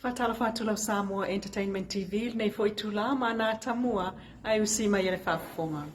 Fatala fatula Samoa Entertainment TV nei foi tula mana tamua ai usima yele fafonga.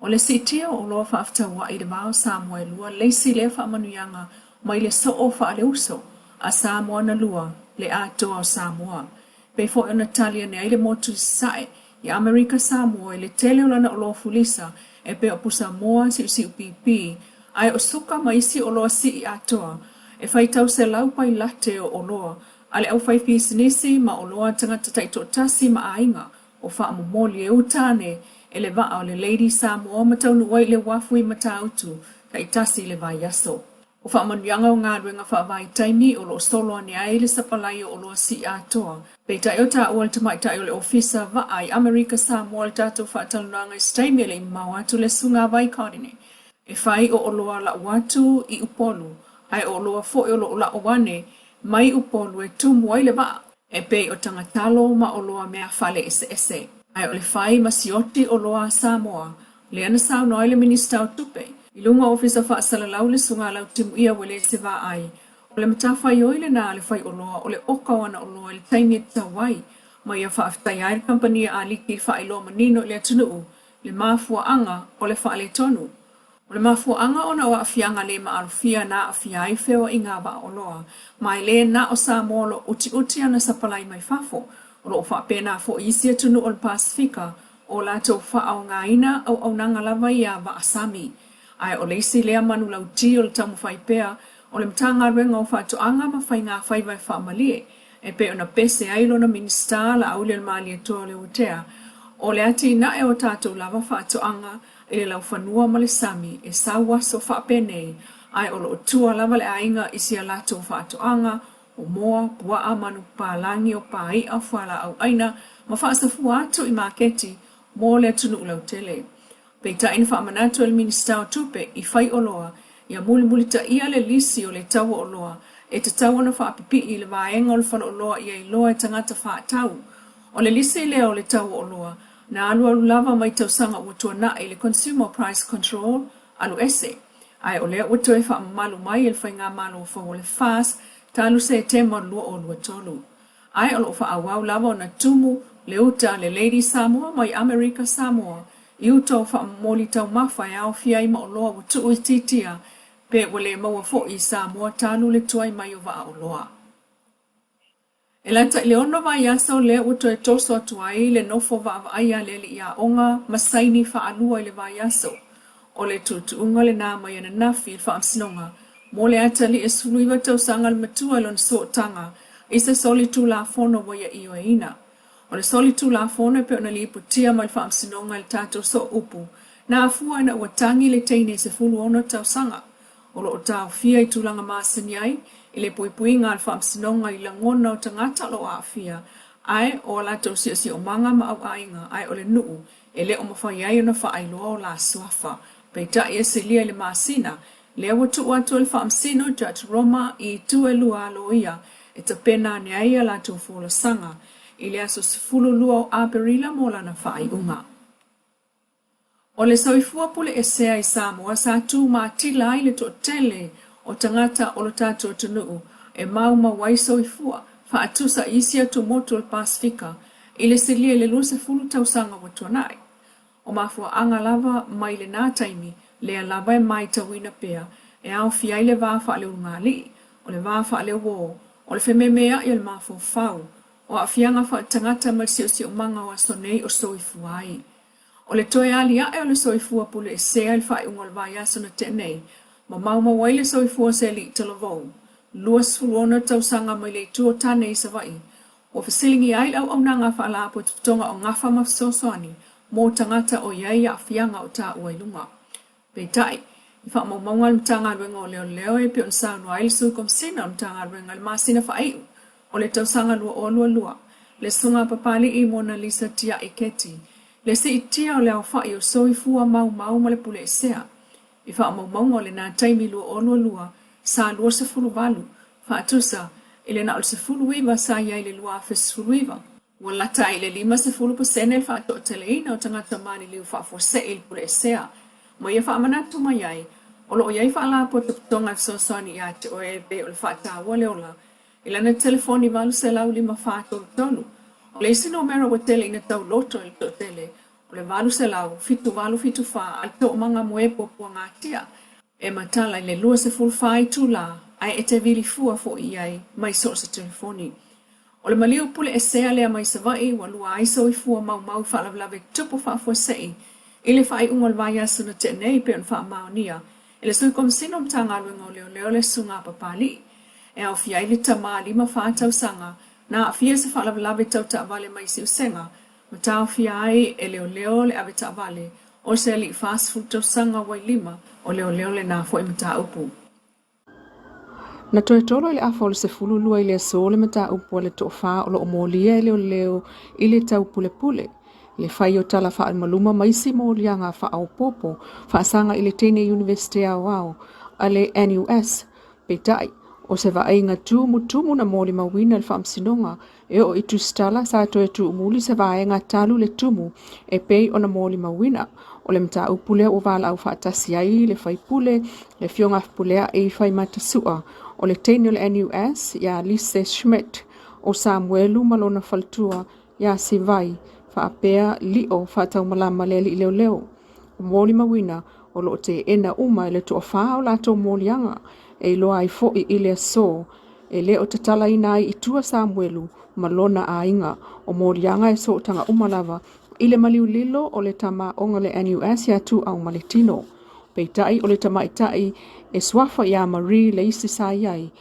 O le sitia o loa whaaftawa i le vao Samoa lua leisi le whaamanuianga mai le so o wha le uso a Samoa na lua le atoa o Samoa. Pei fo e Natalia ne aile motu sae i Amerika Samoa i le tele ulana o loa fulisa e pe o pusa moa si upipi ai o suka maisi o loa si i atoa e whaitau se laupa i late o loa ale au whai pisinisi ma o loa tangata taito tasi ma ainga o wha amomoli e utane e le vaa o le Lady Samoa matau nuai le wafui matautu ka itasi le vai aso. O wha manuanga o ngā ruenga wha vai taimi o lo solo ane ai le sapalai o lo si atoa. Pei tai o ta ual tamai tai o le ofisa vaa i Amerika Samoa le tato wha talunanga i staimi le mau atu le sunga vai kardine. E whai o loa la watu i upolu, ai o loa fo o lo la owane mai upolu e tumu ai le vaa. E pei o tangatalo ma o loa mea fale ese. Ai o le whai masioti o loa Samoa, le ana sao noi le minista o tupe. I lunga ofisa wha asala lau le sunga lau timu ia wale se vaa ai. O le matawhai oi le nā le whai o loa o le oka wana o loa le taimi e tawai. Ma ia wha aftai ai le kampania a liki wha ilo manino le atunuu, le mafua anga o le wha le tonu. O le mafua anga ona o afianga le maalufia na afia ai feo i ngā wā o loa. Mai le na o Samoa lo uti ana sapalai mai fafo. O lo wha pēnā fo isia tunu o le Pasifika, o la tau wha au ngā ina au nanga lava ia wa asami. Ai o leisi lea manu lau ti o le tamu whai pēa, o le mtanga renga o wha anga ma whai ngā whai vai wha malie, e pe o na pese ailo na minista la au le maali e toa le utea. O le ati na e o tātou lava wha anga, e le lau whanua ma le sami, e sawas o wha pēnei, ai o lo tua lava le ainga isi a lato wha anga, o moa, pua manu pālangi o pāi a whala au aina, ma whaasafu atu i maketi, mō le tunu ulau tele. Pei ta ina whaamanatu el minista o tupe i whai o loa, ia muli ta ia le lisi o le tawa o loa, e te tawa na whaapipi i le vaenga o le whala o loa ia i loa e tangata whaatau. O le lisi lea o le tawa o loa, na alu lava mai tausanga ua tuana i le Consumer Price Control, alu ese. Ai o lea ua toe whaamalu mai el whai ngā malu o whao le fast, talu se te lua o lua tolu. Ai o lo wha awau lava o na tumu le uta le Lady Samoa mai Amerika Samoa. I uta o wha moli tau mawhai au fiai ma o loa o tuu i titia pe wale maua fo i Samoa talu le tuai mai o wa o loa. E lata i le ono vai asa o le uta e toso atuai le nofo wa aia le li ia onga masaini wha alua i le vai aso. O le tutuunga le nā mai ana nafi wha amsinonga. Mo le atali e suluiwa tau sangal matua lon so tanga, isa soli tu la fono waya iyo e ina. O le soli tu la fono pe ona li putia mai wha amsinonga le tato so upu, na afua ina watangi le teine se fulu ono tau sanga. O lo o tau fia i tulanga maasaniai, i le puipui ngā le wha amsinonga i langona o tangata lo a fia, ai o la tau si o manga ma au ainga, ai o le nuu, e le o mawhai ona wha ailoa o la suafa, pe ta e se lia le maasina, lea watu watu el whaamsino Judge Roma i tuelua aloia e ta pena ne aia la tau fula sanga i lea so sifulu lua o aperila mola na whaai unga. O le sauifua pule e sea i Samoa sa tu ma tila i le to tele o tangata o lo tato tunuu e mauma wai sauifua whaatusa isia tu motu al Pasifika i le silia le lua sifulu tau sanga watuanai. O mafua anga lava mai le nā taimi lea lava e mai tawina pea, e au fiai le vāwha leo ngāli, o le vāwha leo wō, o le whememea i le mafo whau, o a fianga wha tangata mal si o manga o asonei o soifuai. O le toe alia e o le soifua pule e sea il whai unga le vai asona tenei, ma mauma wai le soifua se li talavou, luas fuluona tausanga mai le tuo tane i savai, o fasilingi ai au nanga wha la po tutonga o ngafa mafsosoani, mō tangata o iai a fianga o tā uailunga. Pei tai, i wha maunga le mtanga ruenga o leo e pio nsau no aile sui kom sina mtanga ruenga le masina wha eiu, o le tausanga lua o lua, le sunga papali i Mona Lisa tia i keti, le si itia o leo wha i o soifua mau ma le pule e sea, i wha maunga o le nā taimi lua o lua, sa lua se fulu valu, wha atusa, i le na o se fulu iwa sa iai le lua fes fulu iwa, wala ta i le 5% wha ato teleina o tangata mani liu wha fose il pule e sea, mo ia wha amanatu mai ai, o lo iai wha la po te putonga fsosoni ia te o e be o le wha tā wale ola, Ilana telefoni valu se lau lima whātolu tolu. O le isi no mera wa tele ina tau loto ili to tele. O le valu se lau fitu valu fitu wha al to manga moe popua ngā tia. E matala i le lua se full whai tu la, ai e te vili fua fo i ai mai so se telefoni. O le maliu pule e sea lea mai sa vai, wa lua aiso i fua mau mau whaalavlave tupu whaafua sei. Ile whai ungal vai asu na te nei pe on wha maonia. Ele sui kom sino mtanga luenga o leo le sunga papali. E au fia ili tama lima whaatau sanga, na fia se whaalavlave tau ta avale mai si usenga. Ma tau fia ai e leo le ave ta avale, o se li fast food tau sanga wai lima, o leo le na fo i mta upu. Na toe tolo ile afa ole se fulu lua ile so le mata upu le tofa o lo molia ile leo ile tau pule pule. Le fai o tala fa maluma maisi molianga fa au popo fa sanga ile tene university au ale NUS petai o se va inga tumu na moli mawina le fam sinonga e o itu stala sa toe tu muli se va inga talu le tumu e pei ona moli mawina o le mta upule o vala au fa tasiai le fai pule le fionga pulea e fai matasua o le tene le NUS ya Lise Schmidt o Samuelu malona faltua ya Sivai fa apea lio fa tau malama le li leo o moli mawina o lo te ena uma le to fa o la to molianga e lo ai fo i ile so e le o tatala ina i tua Samuelu malona ainga o molianga e so tanga umalava ile maliu lilo o le tama onga le NUS ya tu au maletino peitai o le tama itai e swafa ya Marie le isi sayai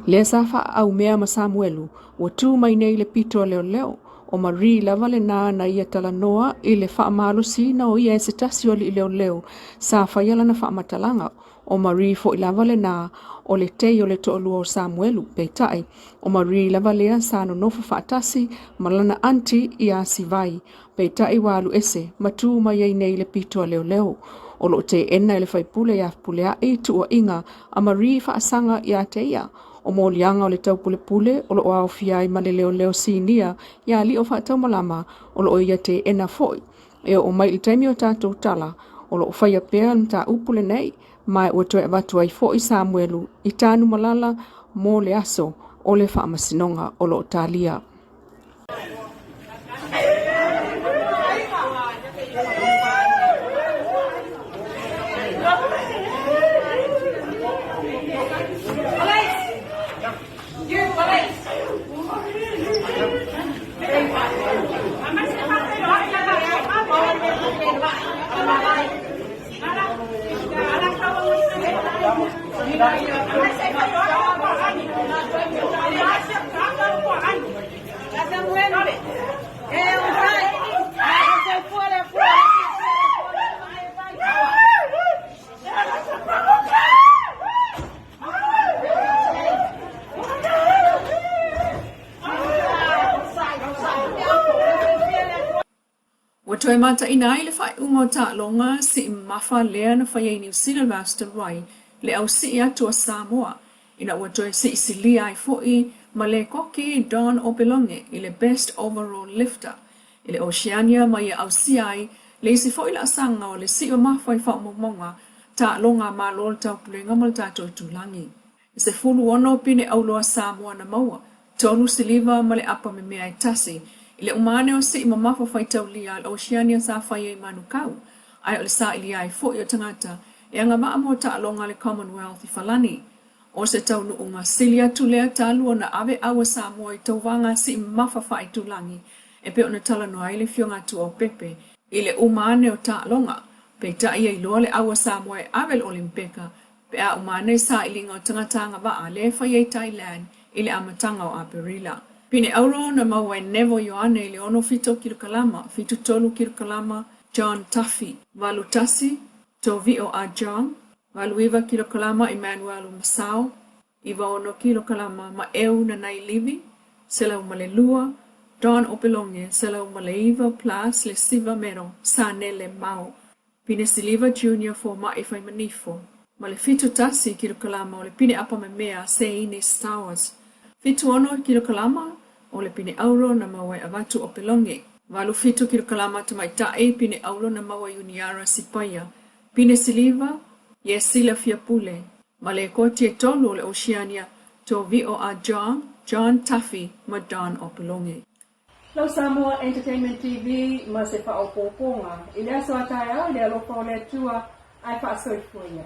le safa au mea ma Samuelu o tu mai nei le pito leo o Marie lava le na ia tala noa i le wha amalo si na o ia e se tasi o li leo sa whaiala na wha amatalanga o Marie fo i lava le na o le tei o le toolua o Samuelu peitai o Marie lava lea sa no nofo whaatasi malana anti i a Sivai peitai walu ese matu mai ei nei le pito leo o lo te ena le whaipule ia pulea e tu o inga a Marie whaasanga i a te ia o molianga o le tau pule o lo o au fiai ma le leo sinia ia li o whaatau malama o lo o ia te ena foi e o mai il taimi o tātou tala o lo o whaia pēr mta upule nei mai o toe watu ai foi Samuelu i tānu malala mo le aso o le whaamasinonga o lo o talia. Toe mata ina ile fai ungo ta longa si mafa lea na fai New Zealand Master Wai le au si atu a Samoa ina watoe si isili ai foi ma le koki Don Opelonge ile best overall lifter ile Oceania mai au si ai le si foi la sanga o le si o mafa i fa momonga ta longa ma lol ta pulenga mal ta to tulangi se fulu ono pine au loa Samoa na maua tonu siliva ma le apa me mea i tasi ile umane o si mamafa fai tau lia al Oceania sa fai e manukau. Ai o le sa ili ai fo i o tangata e anga maa mo ta alonga le Commonwealth i falani. O se tau nu unga silia tulea talua na ave awa sa mo i tau wanga si mamafa fai tulangi e pe o na tala no ai le fionga tu o pepe. Ile umane o ta alonga pe ta ia i loa le awa sa mo e ave le Olimpeka pe a umane sa ilinga o tangata anga waa le fai e Thailand ile amatanga o Aperila. Pine auro na maua nevo yoane le ono fito kilukalama, fito tolu kilukalama, John Tuffy, valu tasi, tovi o a John, valu iwa kilukalama Emmanuel Masao, iwa ono kilukalama ma eu na nailivi, sela umalelua, Don Opelonge, sela umaleiva plus le siva mero, sane le mau, pine siliva junior for ma ifai manifo, ma le fito tasi kilukalama o le pine apa me mea se ine stars, fito ono kilukalama, o le pine auro na maua avatu o pelonge. Valu fitu kilukalama tamaitae pine auro na maua uniara sipaya. Pine siliva, ye sila fia pule. Ma le koti e tolu o le Oceania, to vi o a John, John Tuffy ma Don Opolongi. Lau Samoa Entertainment TV ma se whaopoponga. I lea soa tae au lea lopo le tua ai wha soifuia.